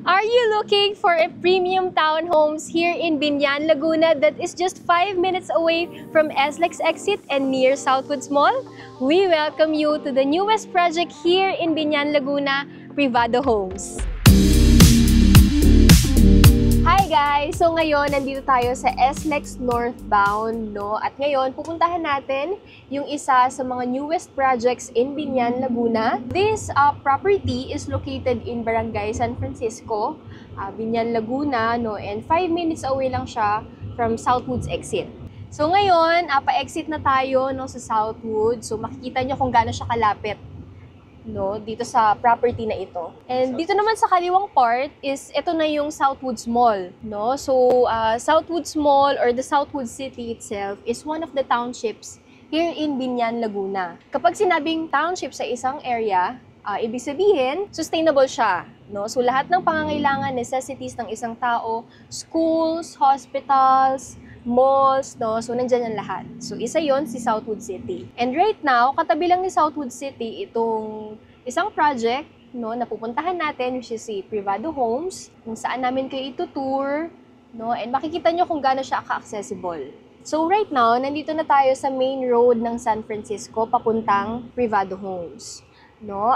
Are you looking for a premium townhomes here in Biñan, Laguna that is just 5 minutes away from SLEX exit and near Southwoods Mall? We welcome you to the newest project here in Biñan, Laguna, Privado Homes. Hi guys! So ngayon, nandito tayo sa SLEX northbound, no? At ngayon, pupuntahan natin yung isa sa mga newest projects in Biñan, Laguna. This property is located in Barangay San Francisco, Biñan, Laguna, no? And 5 minutes away lang siya from Southwoods exit. So ngayon, pa-exit na tayo, no, sa Southwoods. So makikita nyo kung gaano siya kalapit, no, dito sa property na ito. And dito naman sa kaliwang part is ito na yung Southwoods Mall, no? So Southwoods Mall or the Southwoods City itself is one of the townships here in Biñan, Laguna. Kapag sinabing township sa isang area, ibig sabihin sustainable siya, no? So lahat ng pangangailangan, necessities ng isang tao, schools, hospitals, malls, no? So, nandyan yan lahat. So, isa yon si Southwood City. And right now, katabi lang ni Southwood City itong isang project, no, na pupuntahan natin, which is si Privado Homes, kung saan namin kayo ito-tour, no? And makikita nyo kung gaano siya ka-accessible. So, right now, nandito na tayo sa main road ng San Francisco, papuntang Privado Homes, no?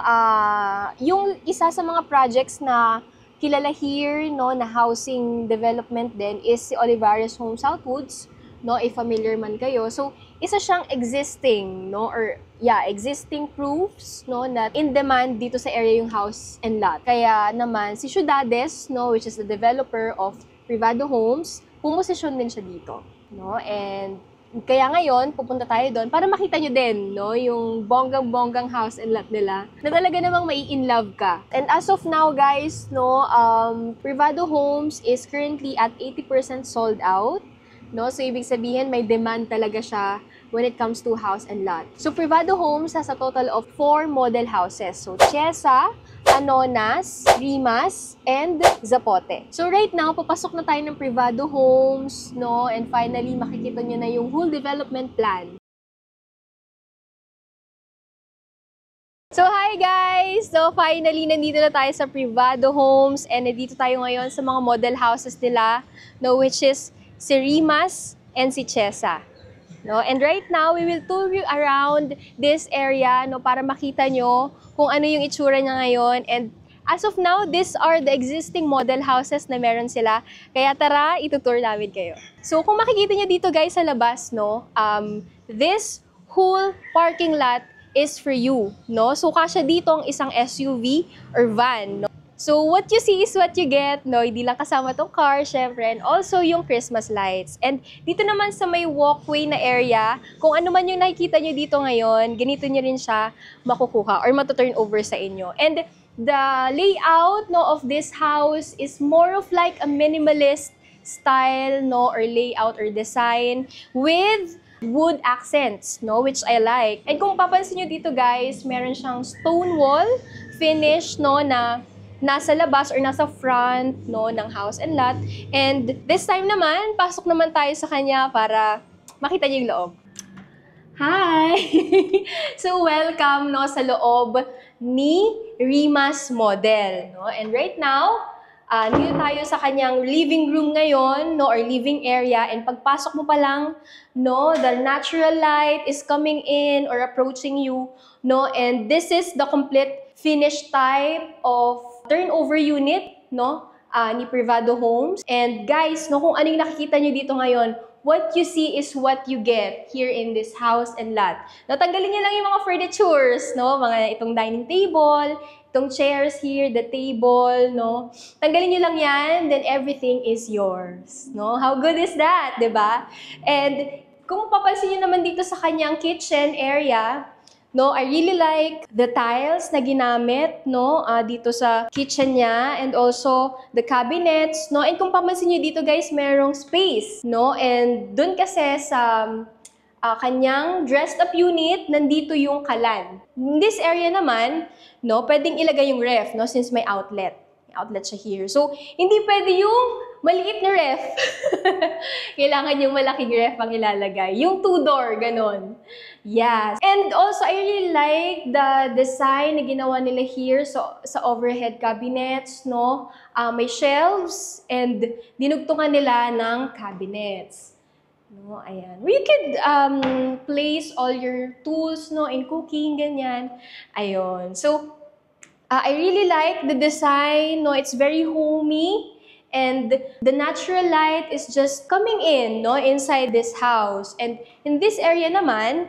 Yung isa sa mga projects na kilala here, no, na housing development din is si Olivares Home Southwoods, no, if familiar man kayo. So, isa siyang existing, no, or existing proofs, no, na in demand dito sa area yung house and lot. Kaya naman si Ciudades, no, which is the developer of Privado Homes, pumosisyon din siya dito, no, and kaya ngayon, pupunta tayo doon para makita nyo din, no, yung bonggang-bonggang house and lot nila na talaga namang mai-in-love ka. And as of now, guys, no, Privado Homes is currently at 80% sold out, no? So, ibig sabihin, may demand talaga siya when it comes to house and lot. So, Privado Homes has a total of 4 model houses. So, Chiesa, Anonas, Rimas, and Zapote. So right now, papasok na tayo ng Privado Homes, no? And finally, makikita nyo na yung whole development plan. So hi guys! So finally, nandito na tayo sa Privado Homes and nandito tayo ngayon sa mga model houses nila, no? Which is si Rimas and si Chiesa. No? And right now, we will tour you around this area, no, para makita nyo kung ano yung itsura niya ngayon. And as of now, these are the existing model houses na meron sila. Kaya tara, itutour namin kayo. So kung makikita nyo dito guys sa labas, no, this whole parking lot is for you, no? So kasya dito ang isang SUV or van, no? So, what you see is what you get, no? Hindi lang kasama tong car, syempre, and also yung Christmas lights. And dito naman sa may walkway na area, kung ano man yung nakikita nyo dito ngayon, ganito nyo rin siya makukuha or matuturn over sa inyo. And the layout, no, of this house is more of like a minimalist style, no, or layout or design with wood accents, no, which I like. And kung papansin nyo dito, guys, meron siyang stone wall finish, no, na nasa labas or nasa front, no, ng house and lot. And this time naman, pasok naman tayo sa kanya para makita niyo yung loob. Hi! So welcome, no, sa loob ni Rimas Model, no? And right now, dito tayo sa kanyang living room ngayon, no, or living area. And pagpasok mo pa lang, no, the natural light is coming in or approaching you, no. And this is the complete finished type of turnover unit, no, ni Privado Homes. And guys, no, kung ano yung nakikita nyo dito ngayon, what you see is what you get here in this house and lot. Natanggalin nyo lang yung mga furnitures, no, mga itong dining table, itong chairs here, the table, no. Tanggalin nyo lang yan, then everything is yours, no. How good is that, diba? And kung papansin nyo naman dito sa kanyang kitchen area, no, I really like the tiles na ginamit, no, dito sa kitchen niya, and also the cabinets, no. And kung papansin niyo dito, guys, merong space, no. And dun kasi sa kanyang dressed up unit, nandito yung kalan. In this area naman, no, pwedeng ilagay yung ref, no, since may outlet. Outlet siya here. So, hindi pwede yung maliit na ref. Kailangan yung malaking ref ang ilalagay. Yung 2-door, ganon. Yes. And also, I really like the design na ginawa nila here sa overhead cabinets, no? May shelves and dinugtungan nila ng cabinets. No, ayan. Where you could place all your tools, no, in cooking, ganyan. Ayun. So, I really like the design, no, it's very homey, and the natural light is just coming in, no, inside this house. And in this area naman,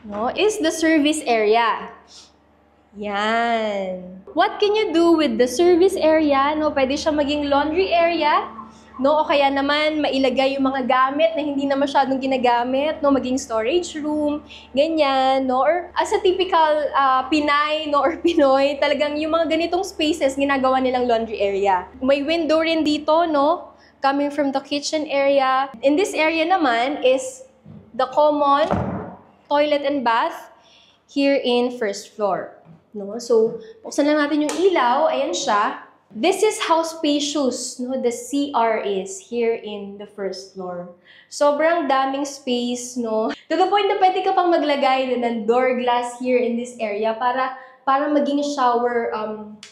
no, is the service area. Yan. What can you do with the service area? No, pwede siya maging laundry area. No, o kaya naman mailagay yung mga gamit na hindi na masyadong ginagamit, no, maging storage room, ganyan, no, or as a typical Pinay, no, or Pinoy, talagang yung mga ganitong spaces ginagawa nilang laundry area. May window rin dito, no, coming from the kitchen area. In this area naman is the common toilet and bath here in first floor, no. So, buksan lang natin yung ilaw, ayan siya. This is how spacious, no, the CR is here in the first floor. Sobrang daming space, no. To the point na pwede ka pang maglagay ng door glass here in this area para maging shower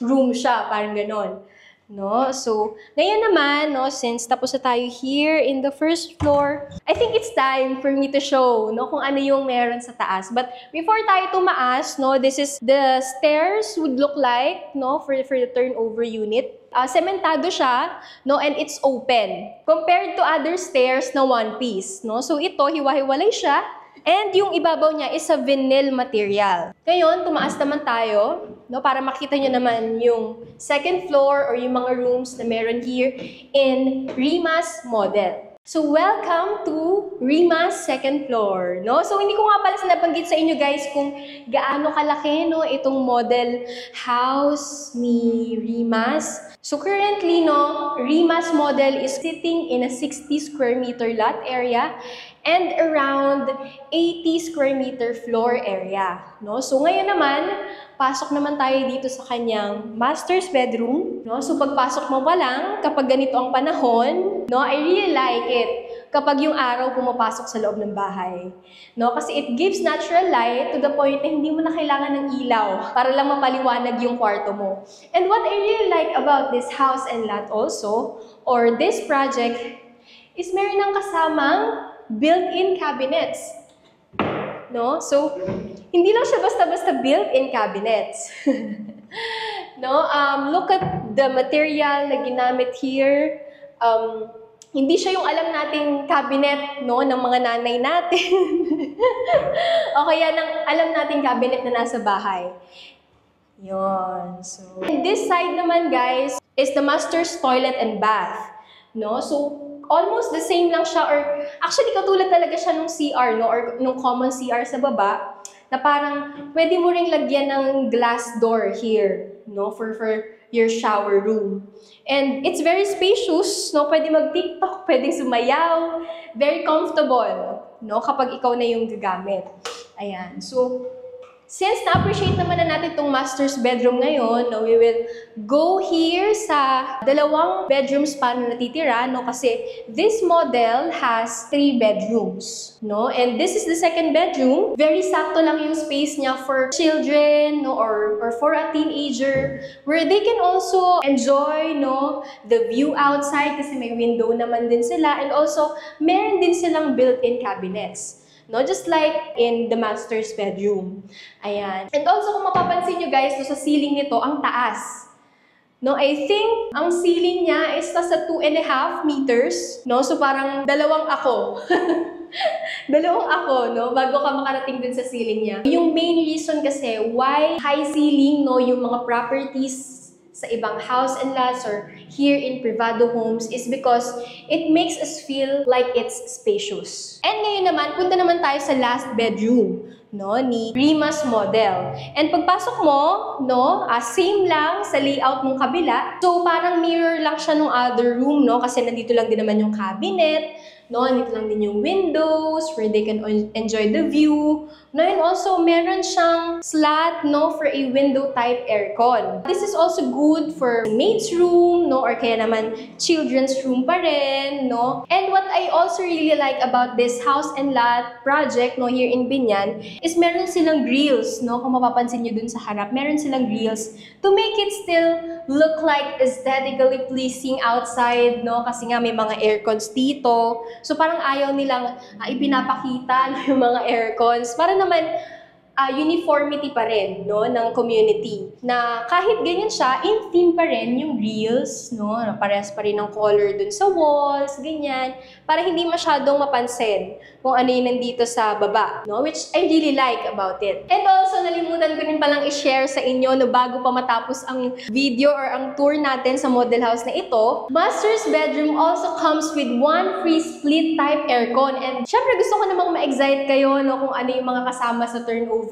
room siya, parang ganon. No? So, ngayon naman, no, since tapos na tayo here in the first floor, I think it's time for me to show, no, kung ano yung meron sa taas. But before tayo tumaas, no, this is the stairs would look like, no, for the turnover unit. Sementado siya, no, and it's open. Compared to other stairs na one piece, no. So, ito, hiwa-hiwalay siya. And yung ibabaw niya is a vinyl material. Ngayon, tumaas naman tayo, no, para makita nyo naman yung second floor or yung mga rooms na meron here in Rima's model. So, welcome to Rima's second floor, no? So, hindi ko nga pala nabanggit sa inyo guys kung gaano kalaki, no, itong model house ni Rima's. So, currently, no, Rima's model is sitting in a 60 square meter lot area and around 80 square meter floor area, no? So, ngayon naman, pasok naman tayo dito sa kanyang master's bedroom, no? So, pagpasok mo pa lang, kapag ganito ang panahon, no, I really like it kapag yung araw pumapasok sa loob ng bahay, no? Kasi it gives natural light to the point na hindi mo na kailangan ng ilaw para lang mapaliwanag yung kwarto mo. And what I really like about this house and lot also, or this project, is meron ng kasamang built-in cabinets, no? So, hindi lang siya basta-basta built-in cabinets. No? Look at the material na ginamit here. Hindi siya yung alam nating cabinet, no, ng mga nanay natin. O kaya ng alam nating cabinet na nasa bahay. Yon. So, and this side naman, guys, is the master's toilet and bath, no? So, almost the same lang siya, or actually katulad talaga siya nung CR, no, or nung common CR sa baba, na parang pwede mo ring lagyan ng glass door here, no, for your shower room. And it's very spacious, no, pwede mag-TikTok, pwedeng sumayaw, very comfortable, no, kapag ikaw na yung gagamit. Ayan, so, since na-appreciate naman na natin itong master's bedroom ngayon, no, we will go here sa dalawang bedrooms pa na natitira, no, kasi this model has 3 bedrooms, no, and this is the second bedroom. Very sakto lang yung space niya for children, no, or for a teenager, where they can also enjoy, no, the view outside kasi may window naman din sila, and also meron din silang built-in cabinets. No, just like in the master's bedroom. Ayan. And also, kung mapapansin nyo guys, no, sa ceiling nito, ang taas. No, I think, ang ceiling niya is nasa 2.5 meters. No, so parang dalawang ako. Dalawang ako, no, bago ka makarating dun sa ceiling niya. Yung main reason kasi why high ceiling, no, yung mga properties sa ibang house and lots or here in Privado Homes is because it makes us feel like it's spacious. And ngayon naman, punta naman tayo sa last bedroom, no, ni Rima's model. And pagpasok mo, no, same lang sa layout ng kabila. So parang mirror lang siya ng other room, no, kasi nandito lang din naman yung cabinet, No, nandito lang din yung windows where they can enjoy the view. No, and also meron siyang slot, no, for a window type aircon. This is also good for maid's room, no, or kaya naman children's room pa rin, no. And what I also really like about this house and lot project, no, here in Binyan, is meron silang grills, no. Kung mapapansin nyo dun sa harap, meron silang grills to make it still look like aesthetically pleasing outside, no, kasi nga may mga aircons dito. So parang ayaw nilang ipinapakita yung mga aircons. Para naman uniformity pa rin, no, ng community. Na kahit ganyan siya, in theme pa rin yung grills, no, parehas pa rin ng color dun sa walls, ganyan, para hindi masyadong mapansin kung ano yung nandito sa baba, no, which I really like about it. And also, nalimutan ko rin palang i-share sa inyo, no, bago pa matapos ang video or ang tour natin sa model house na ito, master's bedroom also comes with one free split type aircon. And syempre, gusto ko namang ma-excite kayo, no, kung ano yung mga kasama sa turnover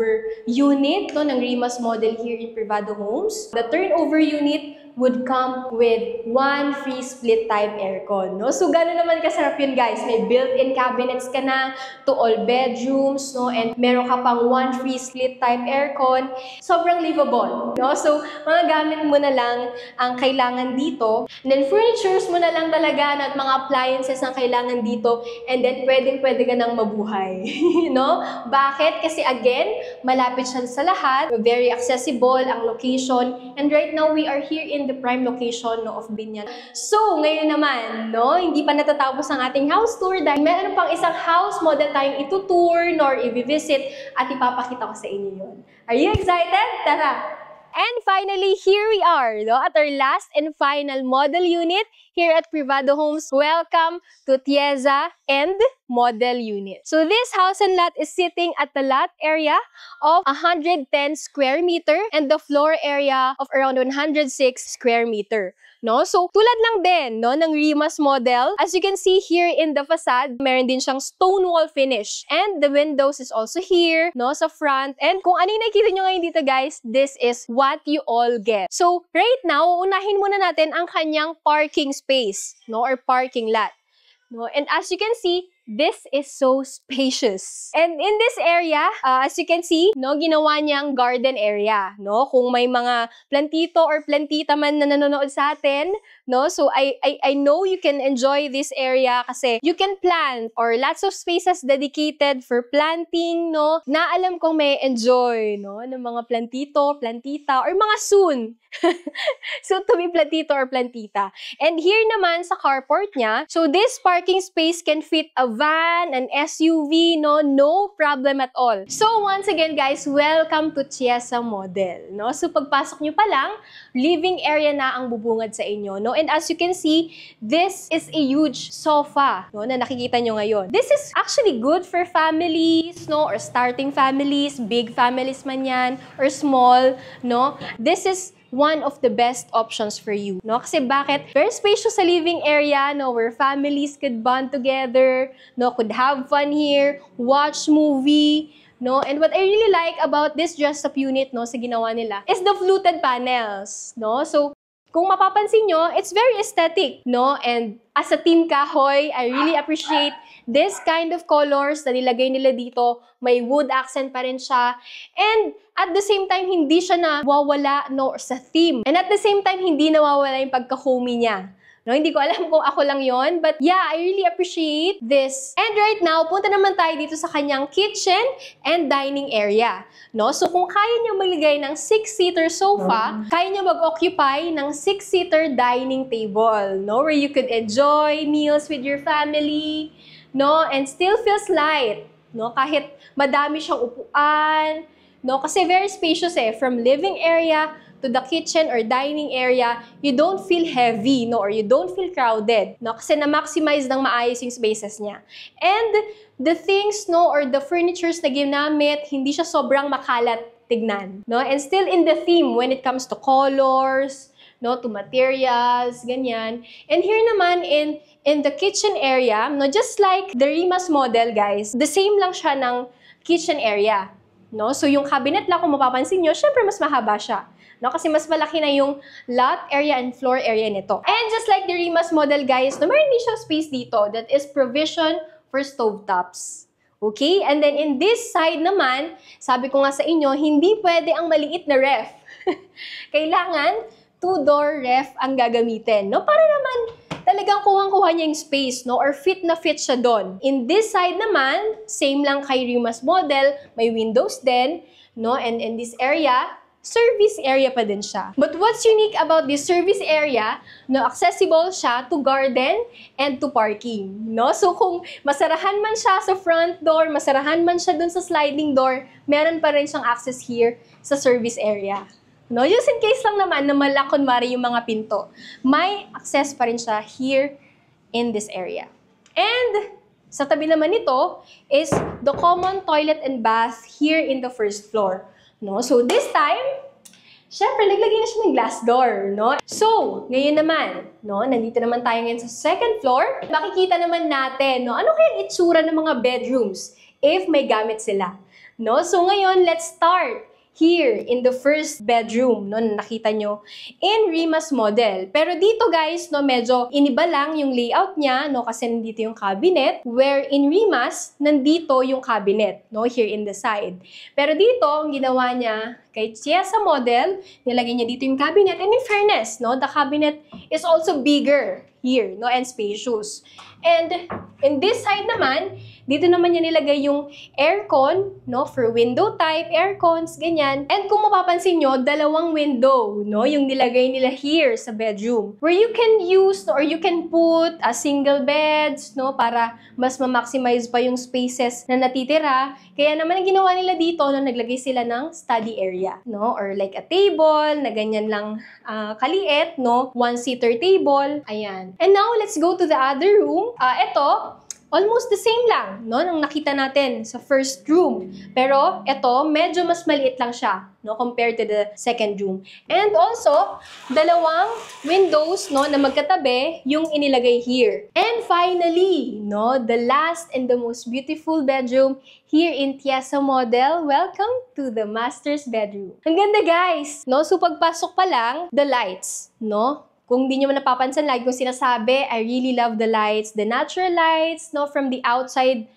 unit, no, ng Rimas model here in Privado Homes. The turnover unit would come with one free split type aircon, no? So, gano'n naman kasarap yun, guys. May built-in cabinets ka na to all bedrooms, no? And meron ka pang one free split type aircon. Sobrang livable, no? So, mga gamit mo na lang ang kailangan dito. And then, furnitures mo na lang talaga at mga appliances ang kailangan dito. And then, pwede ka nang mabuhay, no? Bakit? Kasi, again, malapit siya sa lahat. Very accessible ang location. And right now, we are here in the prime location, no, of Binyan. So, ngayon naman, no, hindi pa natatapos ang ating house tour dahil meron pang isang house model tayong itutour nor i-visit at ipapakita ko sa inyo yun. Are you excited? Tara! And finally, here we are, no, at our last and final model unit here at Privado Homes. Welcome to Tieza and Model Unit. So this house and lot is sitting at the lot area of 110 square meter and the floor area of around 106 square meter. No? So, tulad lang din, no, ng Rimas model. As you can see here in the facade, meron din siyang stone wall finish. And the windows is also here, no, sa front. And kung ano yung nakikita nyo ngayon dito, guys, this is what you all get. So, right now, unahin muna natin ang kanyang parking space, no, or parking lot. No? And as you can see, this is so spacious. And in this area, as you can see, no, ginawa niyang garden area, no? Kung may mga plantito or plantita man na nanonood sa atin, no? So I know you can enjoy this area kasi you can plant or lots of spaces dedicated for planting, no? Na alam kong may enjoy, no? Ng mga plantito, plantita, or mga soon. So to be plantito or plantita. And here naman sa carport niya, so this parking space can fit a van, an SUV, no problem at all. So once again, guys, welcome to Tieza Model, no? So pagpasok nyo pa lang, living area na ang bubungad sa inyo, no? And as you can see, this is a huge sofa, no, na nakikita nyo ngayon. This is actually good for families, no, or starting families, big families man yan, or small, no? This is one of the best options for you, no? Kasi bakit? Very spacious sa living area, no, where families could bond together, no, could have fun here, watch movie, no? And what I really like about this dress-up unit, no, sa ginawa nila, is the fluted panels, no? So, kung mapapansin nyo, it's very aesthetic, no? And as a Team Kahoy, I really appreciate this kind of colors na nilagay nila dito. May wood accent pa rin siya. And at the same time, hindi siya nawawala, no, sa theme. And at the same time, hindi nawawala yung pagka-homey niya. No, hindi ko alam kung ako lang yon, but yeah, I really appreciate this. And right now, punta naman tayo dito sa kanyang kitchen and dining area. No? So kung kaya niyo maglagay ng 6-seater sofa, kaya niyo mag-occupy ng 6-seater dining table, no? Where you could enjoy meals with your family, no? And still feels light, no? Kahit madami siyang upuan, no? Kasi very spacious from living area to the kitchen or dining area, you don't feel heavy, no, or you don't feel crowded, no, kasi na-maximize ng maayos yung spaces niya. And the things, no, or the furnitures na ginamit, hindi siya sobrang makalat tignan, no, and still in the theme when it comes to colors, no, to materials, ganyan. And here naman in the kitchen area, no, just like the Rimas model, guys, the same lang siya ng kitchen area, no, so yung cabinet lang kung mapapansin nyo, syempre mas mahaba siya. no? Kasi mas malaki na yung lot area and floor area nito. And just like the Rimas model, guys, no, meron din siyang space dito that is provision for stovetops. Okay? And then in this side naman, sabi ko nga sa inyo, hindi pwede ang maliit na ref. Kailangan 2-door ref ang gagamitin, no? Para naman talagang kuhang-kuha niya yung space, no? Or fit na fit siya doon. In this side naman, same lang kay Rimas model, may windows din, no? And in this area, service area pa din siya. But what's unique about this service area, no, accessible siya to garden and to parking, no? So kung masarahan man siya sa front door, masarahan man siya dun sa sliding door, meron pa rin siyang access here sa service area. No, just in case lang naman na malak kunwari yung mga pinto, may access pa rin siya here in this area. And sa tabi naman nito is the common toilet and bath here in the first floor. No, so this time, syempre naglagay na siya ng glass door, no? So, ngayon naman, no, nandito naman tayo ngayon sa second floor. Makikita naman natin, no, ano kaya itsura ng mga bedrooms if may gamit sila, no? So ngayon, let's start here in the first bedroom, no, na nakita nyo in Rimas model. Pero dito guys, no, medyo iniba lang yung layout niya, no, kasi nandito yung cabinet, where in Rimas, nandito yung cabinet, no, here in the side. Pero dito, ang ginawa niya kay Chiesa model, nilagay niya dito yung cabinet, and in fairness, no, the cabinet is also bigger here, no, and spacious. And in this side naman, dito naman niya nilagay yung aircon, no, for window type, aircons, ganyan. And kung mapapansin nyo, dalawang window, no, yung nilagay nila here sa bedroom, where you can use, no, or you can put a single beds, no, para mas ma-maximize pa yung spaces na natitira. Kaya naman ang ginawa nila dito, no, naglagay sila ng study area, no, or like a table, na ganyan lang kaliit, no, one-seater table, ayan. And now, let's go to the other room. Ito, almost the same lang, no, nang nakita natin sa first room. Pero, ito, medyo mas maliit lang siya, no, compared to the second room. And also, dalawang windows, no, na magkatabi, yung inilagay here. And finally, no, the last and the most beautiful bedroom here in Chiesa model. Welcome to the master's bedroom. Ang ganda, guys, no? So, pagpasok pa lang, the lights, no? Kung di nyo man napapansin, lagi kong sinasabi, I really love the lights, the natural lights, no, from the outside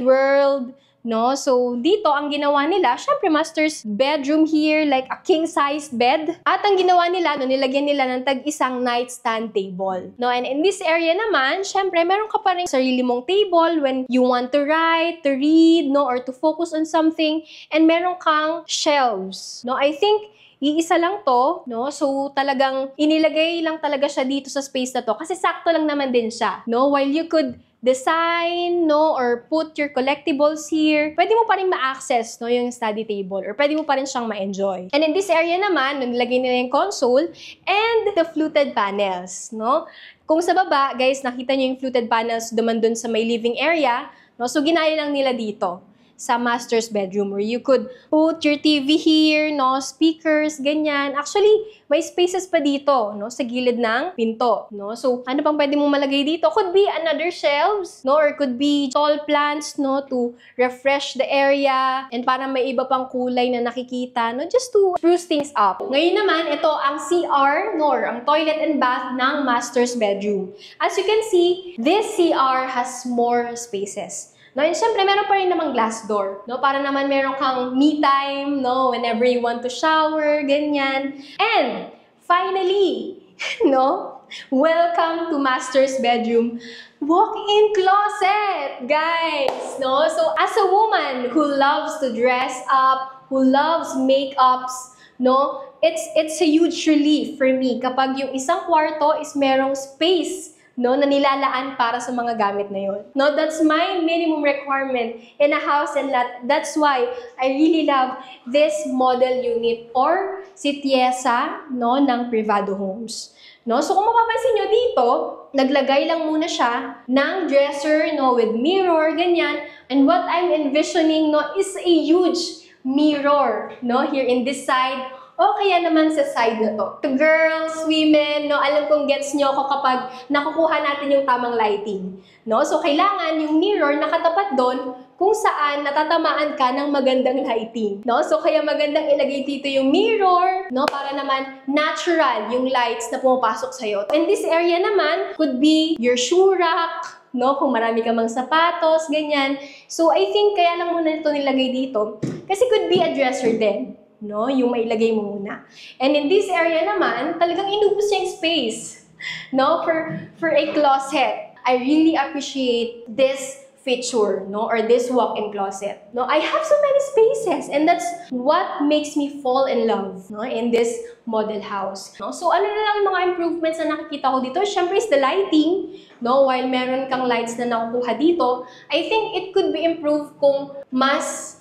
world, no. So dito ang ginawa nila, syempre master's bedroom here, like a king-sized bed. At ang ginawa nila, no, nilagyan nila ng tag-isang nightstand table, no. And in this area naman, syempre meron ka pa rin sarili mong table when you want to write, to read, no, or to focus on something. And meron kang shelves, no. I think iisa lang to, no? So, talagang inilagay lang talaga siya dito sa space na to kasi sakto lang naman din siya, no? While you could design, no, or put your collectibles here, pwede mo pa rin ma-access, no, yung study table, or pwede mo pa rin siyang ma-enjoy. And in this area naman, nilagay nila yung console and the fluted panels, no? Kung sa baba, guys, nakita nyo yung fluted panels naman dun sa may living area, no? So, ginaya lang nila dito sa master's bedroom where you could put your TV here, no, speakers, ganyan. Actually, may spaces pa dito, no, sa gilid ng pinto, no. So, ano pang pwede mong malagay dito? Could be another shelves, no, or could be tall plants, no, to refresh the area and para may iba pang kulay na nakikita, no, just to spruce things up. Ngayon naman, ito ang CR, no, or ang toilet and bath ng master's bedroom. As you can see, this CR has more spaces. No, and syempre, meron pa rin namang glass door, no? Para naman meron kang me time, no? Whenever you want to shower, ganyan. And, finally, no? Welcome to master's bedroom. Walk-in closet, guys, no? So, as a woman who loves to dress up, who loves makeups, no? It's a huge relief for me kapag yung isang kwarto is merong space, no, na nilalaan para sa mga gamit na yun. No, that's my minimum requirement in a house and lot. That's why I really love this model unit or si Chiesa, no, ng Privado Homes. No, so kung mapapansin nyo dito, naglagay lang muna siya ng dresser, no, with mirror, ganyan. And what I'm envisioning, no, is a huge mirror, no, here in this side o kaya naman sa side na to. To girls, women, no, alam kong gets nyo ako kapag nakukuha natin yung tamang lighting. No? So, kailangan yung mirror nakatapat doon kung saan natatamaan ka ng magandang lighting. No? So, kaya magandang ilagay dito yung mirror, no? Para naman natural yung lights na pumapasok sa'yo. In this area naman, could be your shoe rack, no? Kung marami ka mang sapatos, ganyan. So, I think kaya lang muna ito nilagay dito kasi could be a dresser din. No, yung mailagay mo muna. And in this area naman, talagang inubos niya yung space. No, for a closet. I really appreciate this feature, no, or this walk-in closet. No, I have so many spaces, and that's what makes me fall in love, no, in this model house. No, so ano na lang yung mga improvements na nakikita ko dito? Syempre is the lighting. No, while meron kang lights na nakukuha dito, I think it could be improved kung mas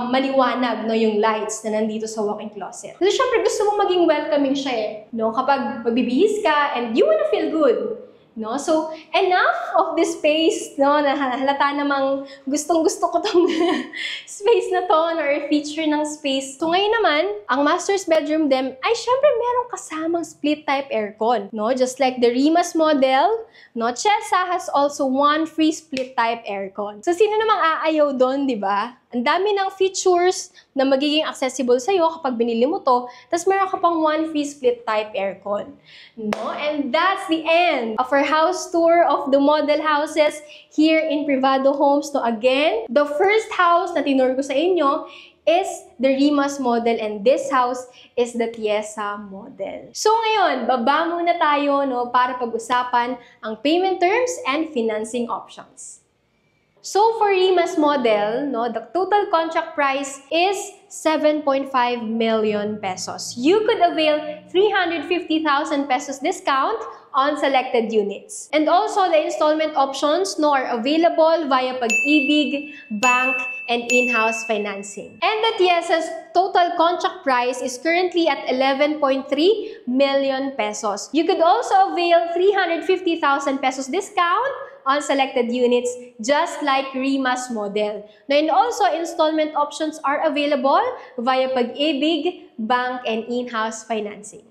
maliwanag, no, yung lights na nandito sa walk-in closet. Kasi syempre gusto mong maging welcoming siya eh, no, kapag magbibihis ka and you wanna feel good. No? So, enough of this space, no? Halata namang gustong-gusto ko tong space na to, or feature ng space. So, ngayon naman, ang master's bedroom din ay syempre merong kasamang split-type aircon. No? Just like the Rimas model, no? Chesa has also one free split-type aircon. So, sino namang aayaw doon, di ba? Ang dami ng features na magiging accessible sa'yo kapag binili mo to, tapos meron ka pang one free split-type aircon. No? And that's the end of our house tour of the model houses here in Privado Homes. So again, the first house na tinur ko sa inyo is the Rimas model, and this house is the Tiesa model. So ngayon, baba muna tayo, no, para pag-usapan ang payment terms and financing options. So for Rimas model, no, the total contract price is 7.5 million pesos. You could avail 350,000 pesos discount on selected units. And also the installment options, no, are available via Pag-ibig, bank, and in-house financing. And the Tiesa's total contract price is currently at 11.3 million pesos. You could also avail 350,000 pesos discount on selected units, just like Rimas model. Now, and also, installment options are available via Pag-ibig, bank, and in-house financing.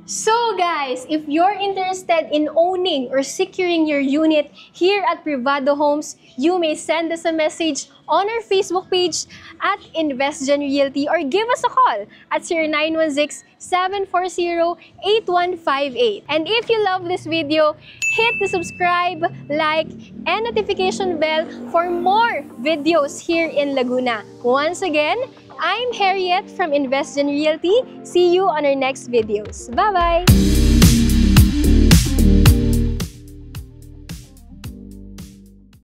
So guys, if you're interested in owning or securing your unit here at Privado Homes, you may send us a message on our Facebook page at InvestGen Realty, or give us a call at 0916-740-8158. And if you love this video, hit the subscribe, like, and notification bell for more videos here in Laguna. Once again, I'm Harriet from InvestGen Realty. See you on our next videos. Bye-bye!